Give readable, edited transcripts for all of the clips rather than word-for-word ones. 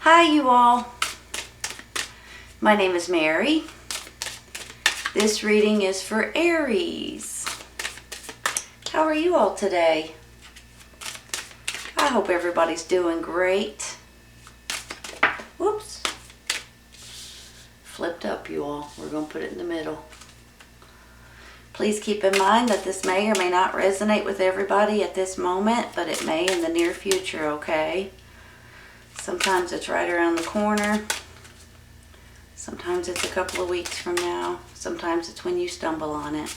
Hi you all, my name is Mary. This reading is for Aries. How are you all today? I hope everybody's doing great. Whoops. Flipped up you all. We're going to put it in the middle. Please keep in mind that this may or may not resonate with everybody at this moment, but it may in the near future, okay? Sometimes it's right around the corner. Sometimes it's a couple of weeks from now. Sometimes it's when you stumble on it.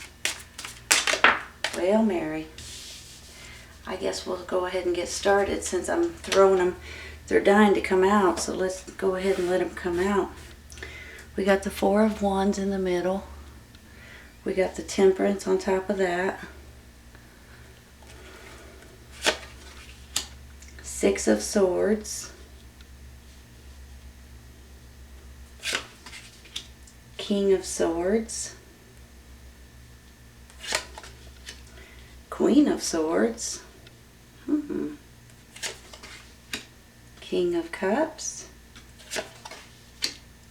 Well, Mary, I guess we'll go ahead and get started since I'm throwing them. They're dying to come out, so let's go ahead and let them come out. We got the Four of Wands in the middle. We got the Temperance on top of that. Six of Swords. King of Swords, Queen of Swords, King of Cups,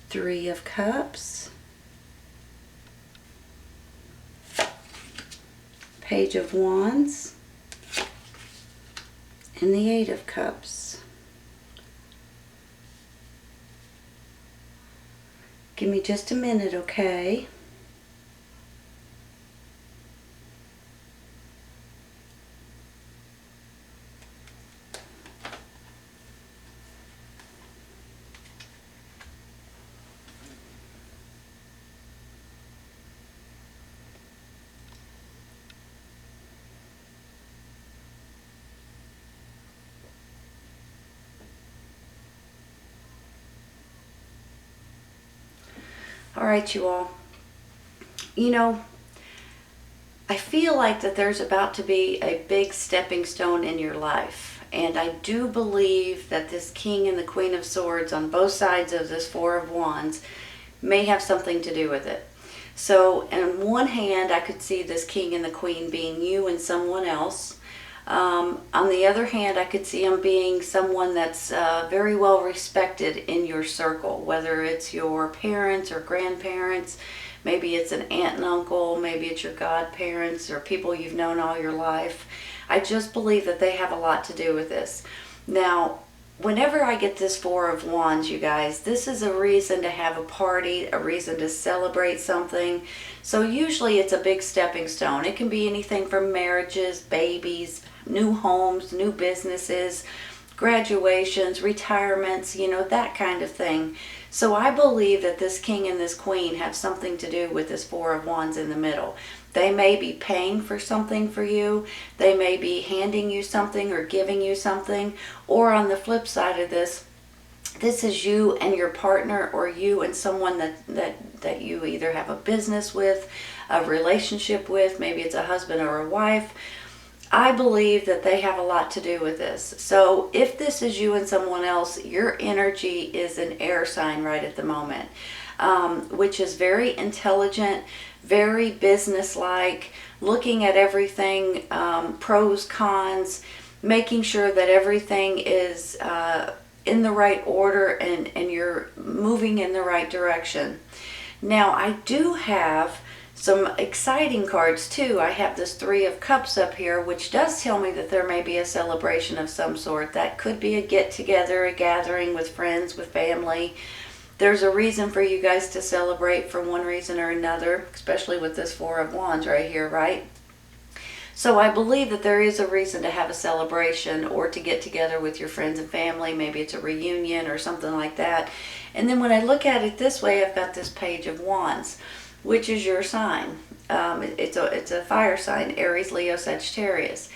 Three of Cups, Page of Wands, and the Eight of Cups. Give me just a minute, okay? All right, you all. You know, I feel like that there's about to be a big stepping stone in your life. And I do believe that this King and the Queen of Swords on both sides of this Four of Wands may have something to do with it. So, on one hand, I could see this King and the Queen being you and someone else. On the other hand, I could see them being someone that's very well respected in your circle, whether it's your parents or grandparents, maybe it's an aunt and uncle, maybe it's your godparents or people you've known all your life. I just believe that they have a lot to do with this. Now, whenever I get this Four of Wands, you guys, this is a reason to have a party, a reason to celebrate something. So usually it's a big stepping stone. It can be anything from marriages, babies, new homes, new businesses, graduations, retirements, you know, that kind of thing. So I believe that this King and this Queen have something to do with this Four of Wands in the middle. They may be paying for something for you. They may be handing you something or giving you something. Or on the flip side of this, this is you and your partner, or you and someone that you either have a business with, a relationship with, maybe it's a husband or a wife. I believe that they have a lot to do with this. So if this is you and someone else, your energy is an air sign right at the moment, which is very intelligent, very businesslike, looking at everything, pros, cons, making sure that everything is in the right order and you're moving in the right direction. Now, I do have some exciting cards too. I have this Three of Cups up here, which does tell me that there may be a celebration of some sort. That could be a get-together, a gathering with friends, with family. There's a reason for you guys to celebrate for one reason or another, especially with this Four of Wands right here, right? So I believe that there is a reason to have a celebration or to get together with your friends and family. Maybe it's a reunion or something like that. And then when I look at it this way, I've got this Page of Wands, which is your sign. It's a fire sign, Aries, Leo, Sagittarius.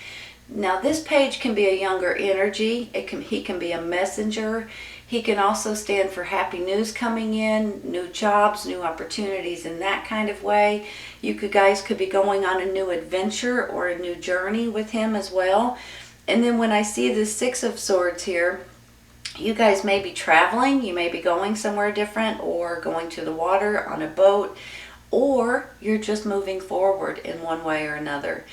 Now this page can be a younger energy. He can be a messenger. He can also stand for happy news coming in, new jobs, new opportunities in that kind of way. You guys could be going on a new adventure or a new journey with him as well. And then when I see the Six of Swords here, you guys may be traveling. You may be going somewhere different or going to the water on a boat, or you're just moving forward in one way or another.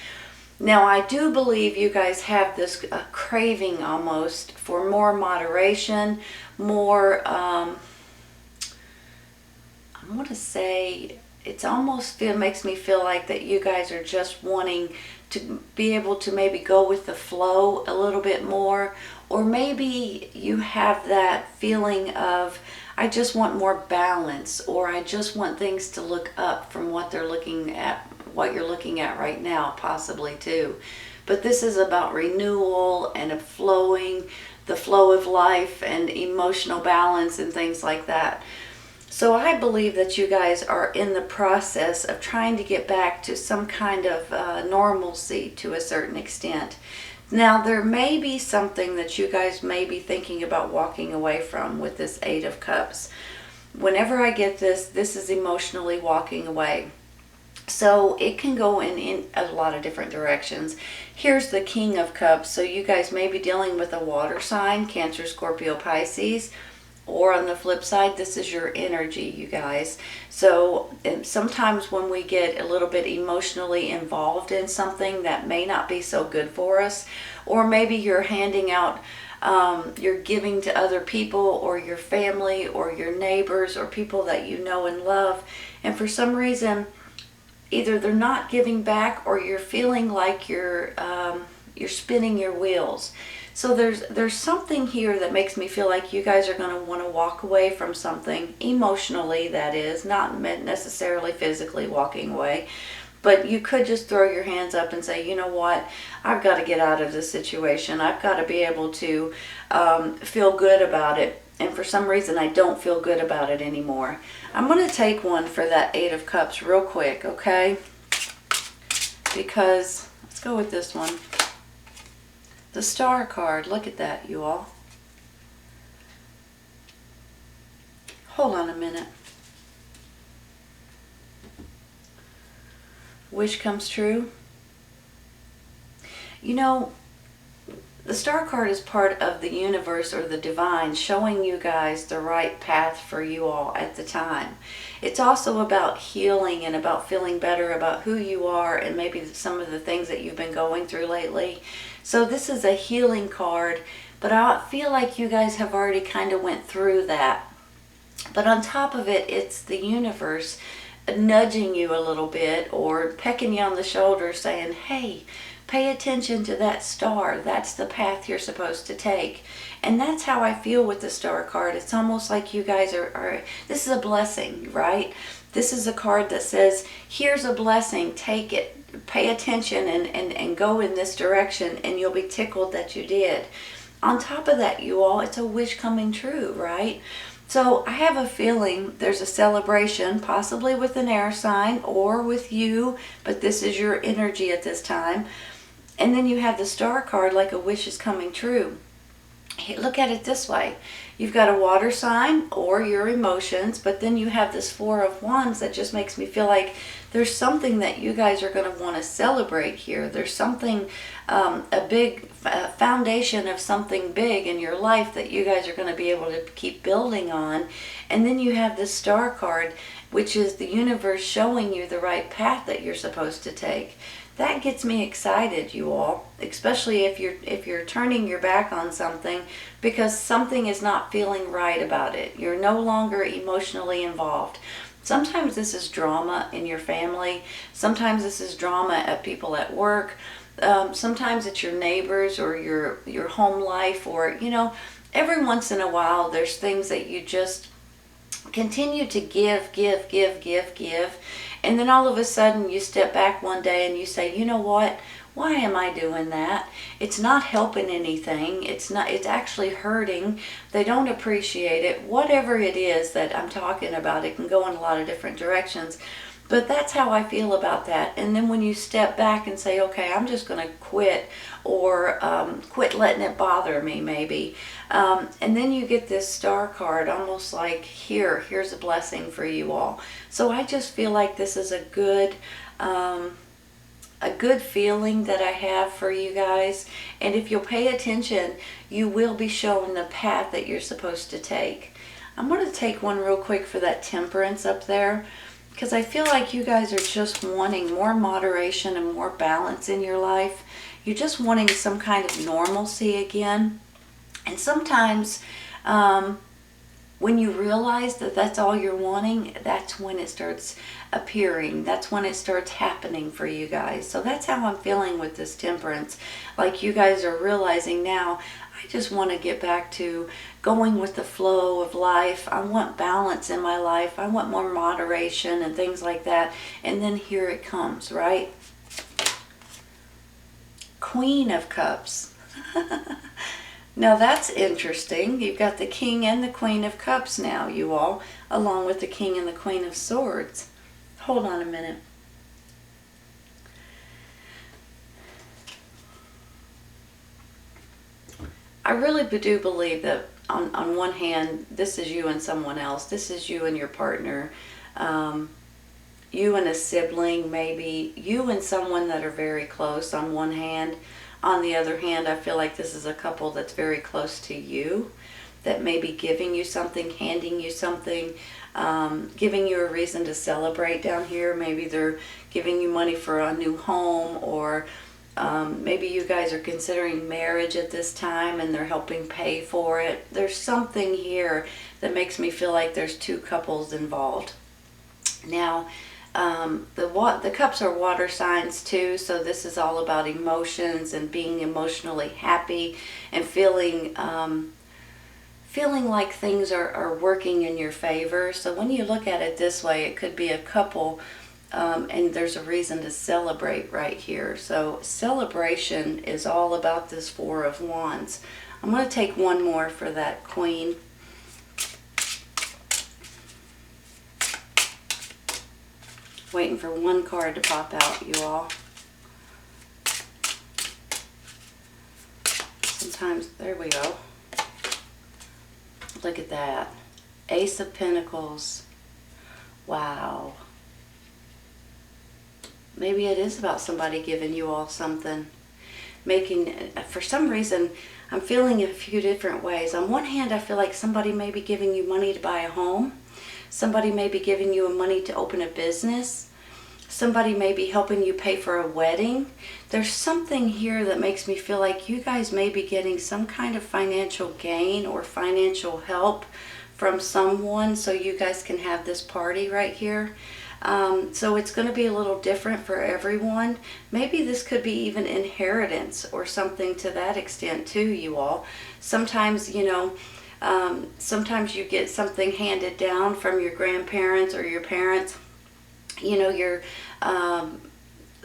Now, I do believe you guys have this craving almost for more moderation, more, I want to say, makes me feel like that you guys are just wanting to be able to maybe go with the flow a little bit more, or maybe you have that feeling of, I just want more balance, or I just want things to look up from what they're looking at, what you're looking at right now, possibly too. But this is about renewal and a the flow of life and emotional balance and things like that. So I believe that you guys are in the process of trying to get back to some kind of normalcy to a certain extent. Now, there may be something that you guys may be thinking about walking away from with this Eight of Cups. Whenever I get this is emotionally walking away. So it can go in a lot of different directions. Here's the King of Cups. So you guys may be dealing with a water sign, Cancer, Scorpio, Pisces. Or on the flip side, this is your energy, you guys. So sometimes when we get a little bit emotionally involved in something that may not be so good for us, or maybe you're handing out, you're giving to other people or your family or your neighbors or people that you know and love, and for some reason, either they're not giving back or you're feeling like you're spinning your wheels. So there's something here that makes me feel like you guys are going to want to walk away from something emotionally, that is, not necessarily physically walking away. But you could just throw your hands up and say, you know what, I've got to get out of this situation. I've got to be able to feel good about it. And for some reason, I don't feel good about it anymore. I'm going to take one for that Eight of Cups real quick, okay? Because, let's go with this one. The Star card, look at that, you all. Hold on a minute. Wish comes true. You know, the Star card is part of the universe or the divine showing you guys the right path for you all at the time. It's also about healing and about feeling better about who you are and maybe some of the things that you've been going through lately. So this is a healing card, but I feel like you guys have already kind of went through that. But on top of it, it's the universe nudging you a little bit or pecking you on the shoulder saying, hey, pay attention to that star. That's the path you're supposed to take. And that's how I feel with the Star card. It's almost like you guys are this is a blessing, right? This is a card that says, here's a blessing, take it. Pay attention and go in this direction, and you'll be tickled that you did. On top of that, you all, it's a wish coming true, right? So I have a feeling there's a celebration, possibly with an air sign or with you, but this is your energy at this time. And then you have the Star card, like a wish is coming true. Look at it this way. You've got a water sign or your emotions, but then you have this Four of Wands that just makes me feel like there's something that you guys are going to want to celebrate here. There's something, a big foundation of something big in your life that you guys are going to be able to keep building on. And then you have this Star card, which is the universe showing you the right path that you're supposed to take. That gets me excited, you all, especially if you're turning your back on something because something is not feeling right about it. You're no longer emotionally involved. Sometimes this is drama in your family. Sometimes this is drama at people at work. Sometimes it's your neighbors or your home life, or, you know, every once in a while there's things that you just continue to give. And then all of a sudden you step back one day and you say, you know what? Why am I doing that? It's not helping anything. It's actually hurting. They don't appreciate it. Whatever it is that I'm talking about, it can go in a lot of different directions. But that's how I feel about that. And then when you step back and say, okay, I'm just going to quit, or quit letting it bother me, maybe. And then you get this Star card, almost like, here's a blessing for you all. So I just feel like this is a good feeling that I have for you guys. And if you'll pay attention, you will be shown the path that you're supposed to take. I'm going to take one real quick for that Temperance up there. because I feel like you guys are just wanting more moderation and more balance in your life. You're just wanting some kind of normalcy again. And sometimes when you realize that that's all you're wanting, that's when it starts appearing. That's when it starts happening for you guys. So that's how I'm feeling with this temperance. Like you guys are realizing now, I just want to get back to going with the flow of life. I want balance in my life. I want more moderation and things like that. And then here it comes, right? Queen of Cups. Now that's interesting. You've got the King and the Queen of Cups now, you all, along with the King and the Queen of Swords. Hold on a minute. I really do believe that on one hand, this is you and someone else. This is you and your partner. You and a sibling, maybe. You and someone that are very close on one hand. On the other hand, I feel like this is a couple that's very close to you, that may be giving you something, handing you something, giving you a reason to celebrate down here. Maybe they're giving you money for a new home, or maybe you guys are considering marriage at this time and they're helping pay for it. There's something here that makes me feel like there's two couples involved. Now, the cups are water signs too, so this is all about emotions and being emotionally happy and feeling like things are working in your favor. So when you look at it this way, it could be a couple, and there's a reason to celebrate right here. So celebration is all about this Four of Wands. I'm going to take one more for that Queen. Waiting for one card to pop out, you all. Sometimes, there we go. Look at that. Ace of Pentacles. Wow. Maybe it is about somebody giving you all something. For some reason, I'm feeling it a few different ways. On one hand, I feel like somebody may be giving you money to buy a home. Somebody may be giving you money to open a business. Somebody may be helping you pay for a wedding. There's something here that makes me feel like you guys may be getting some kind of financial gain or financial help from someone so you guys can have this party right here. So it's going to be a little different for everyone. Maybe this could be even inheritance or something to that extent too, you all. Sometimes, sometimes you get something handed down from your grandparents or your parents. Your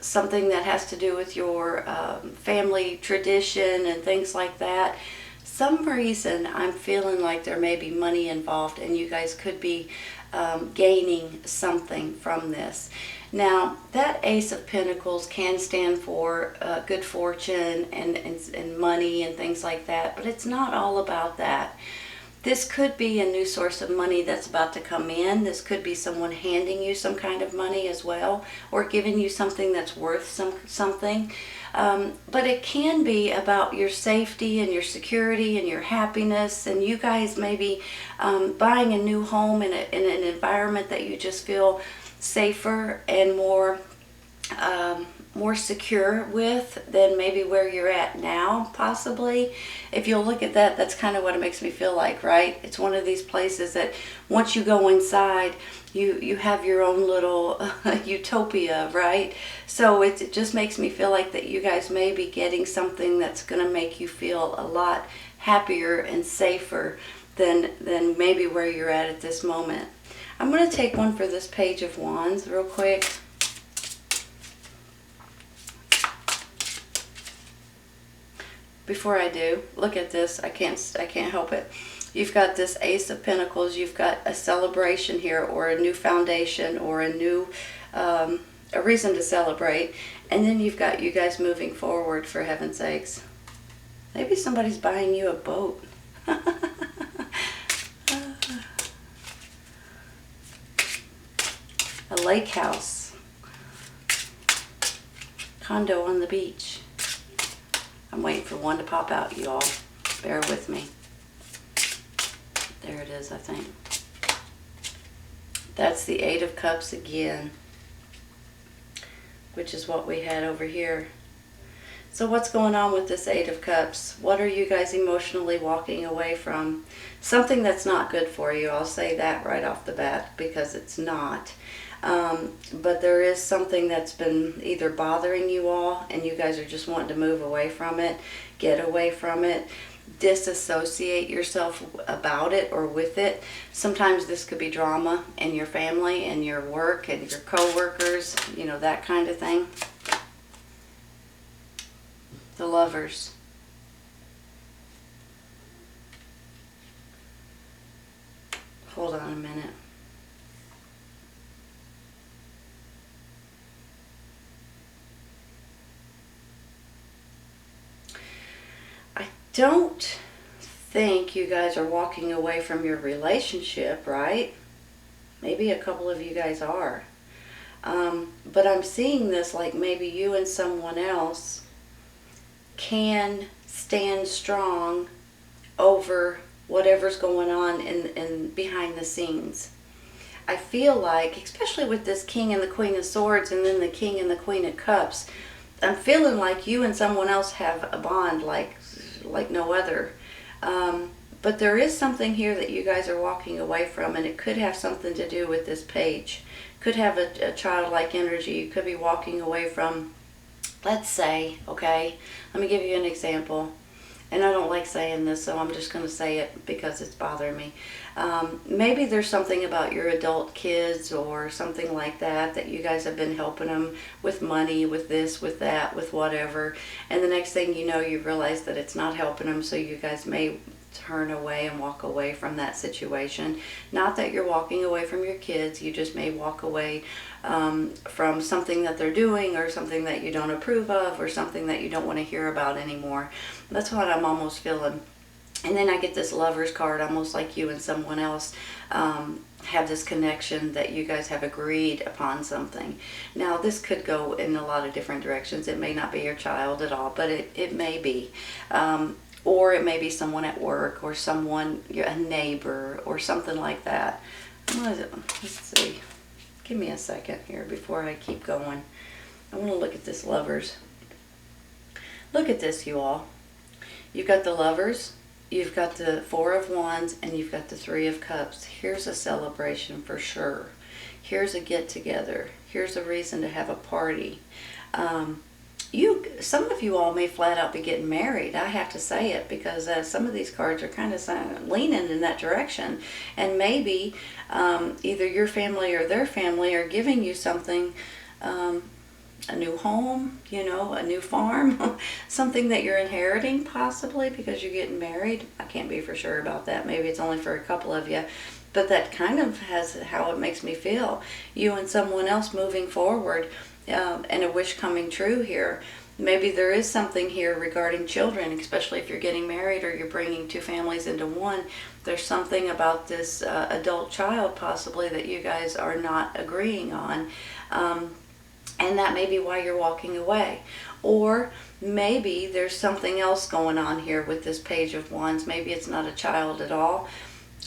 something that has to do with your family tradition and things like that. Some reason I'm feeling like there may be money involved and you guys could be gaining something from this. Now, that Ace of Pentacles can stand for good fortune and money and things like that, but it's not all about that. This could be a new source of money that's about to come in. This could be someone handing you some kind of money as well, or giving you something that's worth something. But it can be about your safety and your security and your happiness, and you guys maybe buying a new home in an environment that you just feel safer and more secure with than maybe where you're at now, possibly. If you'll look at that, that's kind of what it makes me feel like, right? It's one of these places that once you go inside, you have your own little utopia, right? So it just makes me feel like that you guys may be getting something that's going to make you feel a lot happier and safer than maybe where you're at this moment. I'm going to take one for this Page of Wands real quick. Before I do, look at this. I can't help it. You've got this Ace of Pentacles. You've got a celebration here, or a new foundation, or a new a reason to celebrate. And then you've got you guys moving forward, for heaven's sakes. Maybe somebody's buying you a boat. A lake house. Condo on the beach. I'm waiting for one to pop out, you all. Bear with me. There it is, I think. That's the Eight of Cups again, which is what we had over here. So what's going on with this Eight of Cups? What are you guys emotionally walking away from? Something that's not good for you. I'll say that right off the bat, because it's not. But there is something that's been either bothering you all and you guys are just wanting to move away from it, get away from it, disassociate yourself about it or with it. Sometimes this could be drama in your family and your work and your co-workers, you know, that kind of thing. The Lovers. Hold on a minute. I don't think you guys are walking away from your relationship, right? Maybe a couple of you guys are. But I'm seeing this like maybe you and someone else can stand strong over whatever's going on in behind the scenes. I feel like, especially with this King and the Queen of Swords and then the King and the Queen of Cups, I'm feeling like you and someone else have a bond like no other. But there is something here that you guys are walking away from, and it could have something to do with this page. Could have a childlike energy. You could be walking away from, let's say, okay, let me give you an example. And I don't like saying this, so I'm just going to say it because it's bothering me. Maybe there's something about your adult kids or something like that that you guys have been helping them with money, with this, with that, with whatever. And the next thing you know, you realize that it's not helping them, so you guys may turn away and walk away from that situation. Not that you're walking away from your kids, you just may walk away from something that they're doing or something that you don't approve of or something that you don't want to hear about anymore. That's what I'm almost feeling. And then I get this Lover's card, almost like you and someone else have this connection that you guys have agreed upon something. Now this could go in a lot of different directions. It may not be your child at all, but it may be. Or it may be someone at work or someone, a neighbor or something like that. Let's see. Give me a second here before I keep going. I want to look at this Lovers. Look at this, you all. You've got the Lovers, you've got the Four of Wands, and you've got the Three of Cups. Here's a celebration for sure. Here's a get-together. Here's a reason to have a party. Some of you all may flat out be getting married. I have to say it because some of these cards are kind of leaning in that direction. And maybe either your family or their family are giving you something, a new home, you know, a new farm, something that you're inheriting possibly because you're getting married. I can't be for sure about that. Maybe it's only for a couple of you. But that kind of has how it makes me feel. You and someone else moving forward. And a wish coming true here. Maybe there is something here regarding children, especially if you're getting married or you're bringing two families into one. There's something about this adult child possibly that you guys are not agreeing on. And that may be why you're walking away. Or maybe there's something else going on here with this Page of Wands. Maybe it's not a child at all.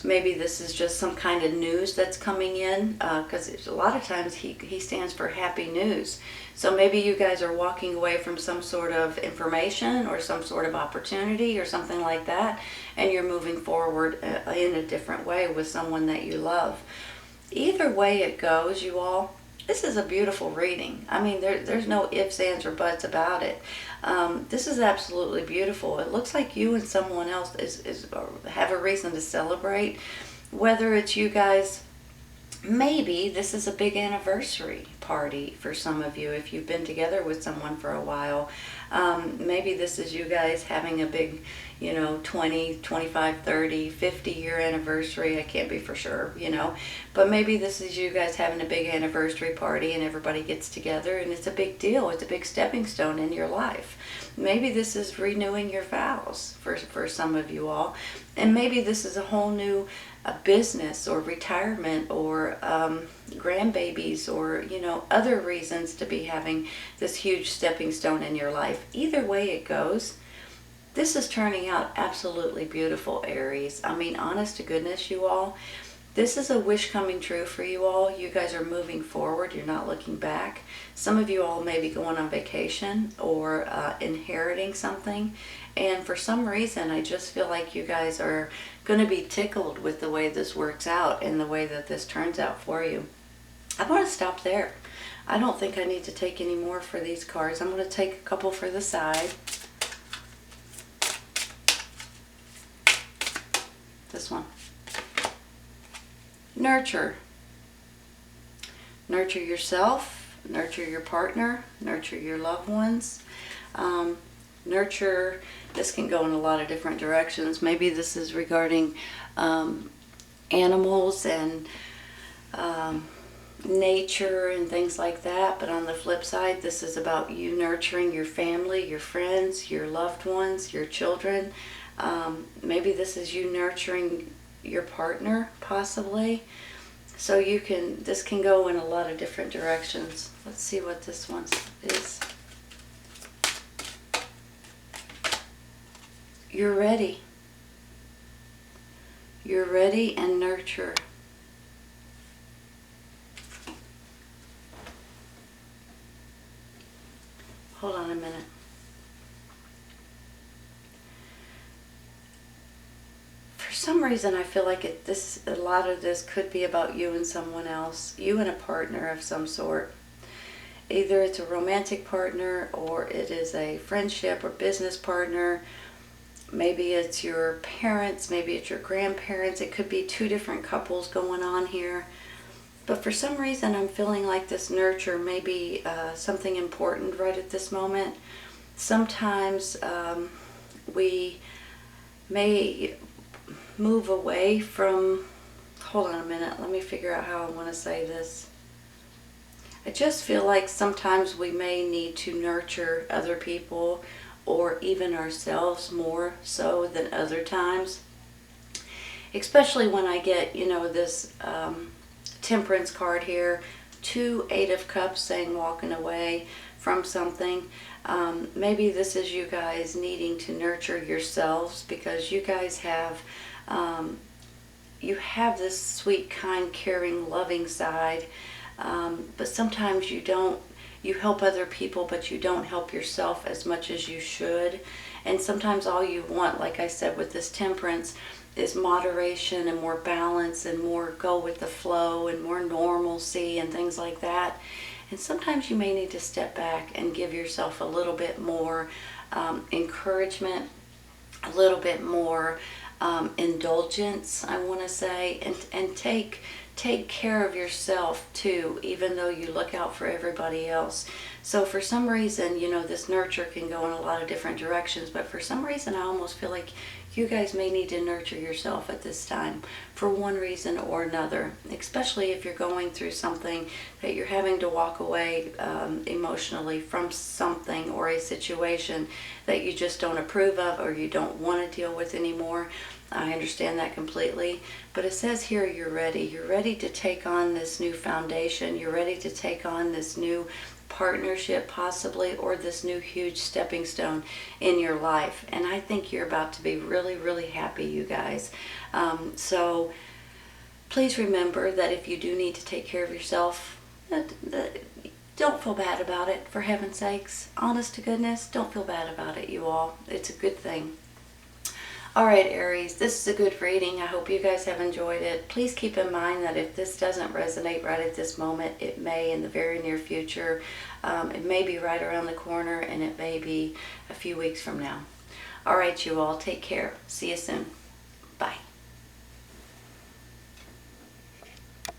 Maybe this is just some kind of news that's coming in, because a lot of times he stands for happy news. So maybe you guys are walking away from some sort of information or some sort of opportunity or something like that, and you're moving forward in a different way with someone that you love. Either way it goes, you all, this is a beautiful reading. I mean, there's no ifs, ands, or buts about it. This is absolutely beautiful. It looks like you and someone else have a reason to celebrate. Whether it's you guys, maybe this is a big anniversary party for some of you if you've been together with someone for a while. Maybe this is you guys having a big, 20, 25, 30, 50-year anniversary. I can't be for sure, But maybe this is you guys having a big anniversary party and everybody gets together and it's a big deal. It's a big stepping stone in your life. Maybe this is renewing your vows for some of you all. And maybe this is a whole new business or retirement or grandbabies or, other reasons to be having this huge stepping stone in your life. Either way it goes, this is turning out absolutely beautiful, Aries. I mean, honest to goodness, you all, This is a wish coming true for you all. You guys are moving forward. You're not looking back. Some of you all may be going on vacation or inheriting something. And for some reason, I just feel like you guys are going to be tickled with the way this works out and the way that this turns out for you. I want to stop there. I don't think I need to take any more for these cards. I'm going to take a couple for the side. This one. Nurture. Nurture yourself, nurture your partner, nurture your loved ones. Nurture, this can go in a lot of different directions. Maybe this is regarding animals and nature and things like that. But on the flip side, this is about you nurturing your family, your friends, your loved ones, your children. Maybe this is you nurturing your partner, possibly. So this can go in a lot of different directions. Let's see what this one is. You're ready. You're ready and nurture. Hold on a minute. For some reason, I feel like a lot of this could be about you and someone else, you and a partner of some sort. Either it's a romantic partner or it is a friendship or business partner. Maybe it's your parents, maybe it's your grandparents. It could be two different couples going on here. But for some reason, I'm feeling like this nurture may be something important right at this moment. Sometimes we may move away from, hold on a minute, let me figure out how I want to say this. I just feel like sometimes we may need to nurture other people or even ourselves more so than other times. Especially when I get, this Temperance card here, 2 8 of Cups saying walking away from something. Maybe this is you guys needing to nurture yourselves because you guys have this sweet, kind, caring, loving side, but sometimes you don't. You help other people, but you don't help yourself as much as you should. And sometimes all you want, like I said with this Temperance, is moderation and more balance and more go with the flow and more normalcy and things like that. And sometimes you may need to step back and give yourself a little bit more encouragement, a little bit more indulgence, I want to say, and take care of yourself too, even though you look out for everybody else. So for some reason, this nurture can go in a lot of different directions, but for some reason I almost feel like you guys may need to nurture yourself at this time for one reason or another, especially if you're going through something that you're having to walk away emotionally from something or a situation that you just don't approve of or you don't want to deal with anymore. I understand that completely, but it says here you're ready. You're ready to take on this new foundation. You're ready to take on this new partnership possibly, or this new huge stepping stone in your life. And I think you're about to be really, really happy, you guys. So please remember that if you do need to take care of yourself, don't feel bad about it, for heaven's sakes. Honest to goodness, don't feel bad about it, you all. It's a good thing. All right, Aries, this is a good reading. I hope you guys have enjoyed it. Please keep in mind that if this doesn't resonate right at this moment, it may in the very near future. It may be right around the corner, and it may be a few weeks from now. All right, you all, take care. See you soon.